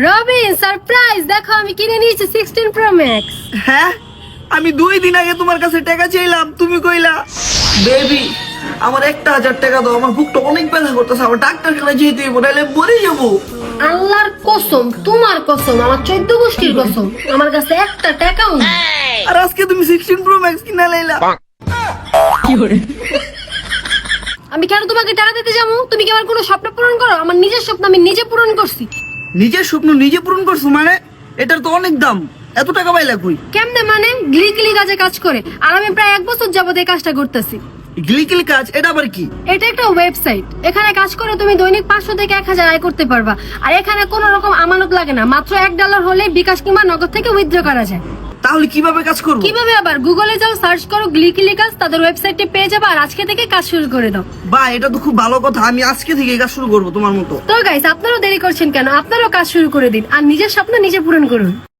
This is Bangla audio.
রবিন সারপ্রাইজ, দেখো আমি কিনে নিয়েছি 16 Pro Max। হ্যাঁ, আমি 2 দিন আগে তোমার কাছে টাকা চাইলাম, তুমি কইলা বেবি আমার 1000 টাকা দাও, আমার বুকটা অনেক ব্যথা করতেছে, আমার ডাক্তারখানা যেতে হইব, নাহলে মরে যাবো। আল্লাহর কসম, তোমার কসম, আমার 14 গোষ্ঠীর কসম, আমার কাছে একটা টাকাও নেই। আর আজকে তুমি 16 Pro Max কিনা লাইলা। আমি কেন তোমাকে টাকা দিতে যাবো? তুমি কি আমার কোনো স্বপ্ন পূরণ করো? আমার নিজের স্বপ্ন আমি নিজে পূরণ করছি। নিজের স্বপ্ন নিজে পূরণ করছো মানে? এটার তো অনেক দাম, এত টাকা পাইলা কই? কেমনে মানে? গ্লিকলি কাজে কাজ করে, আর আমি প্রায় 1 বছর যাবত এই কাজটা করতেছি। গ্লিকিল কাজ, এটা আবার কি? এটা একটা ওয়েবসাইট, এখানে কাজ করে তুমি দৈনিক 500 থেকে 1000 আয় করতে পারবা। আর এখানে কোনো রকম আমানত লাগে না, মাত্র $1 হলে বিকাশ কিংবা নগদ থেকে উইথড্র করা যায়। তাহলে কিভাবে কাজ করবো? কিভাবে আবার? গুগলে যাও, সার্চ করো গ্লিকলি কাজ, তাদের ওয়েবসাইটে পেয়ে যাবে, আর আজকে থেকে কাজ শুরু করে দাও। বা এটা তো খুব ভালো কথা, আমি আজকে থেকে কাজ শুরু করবো তোমার মতো। তো গাইস, আপনারাও দেরি করছেন কেন? আপনারাও কাজ শুরু করে দিন আর নিজের স্বপ্ন নিজে পূরণ করুন।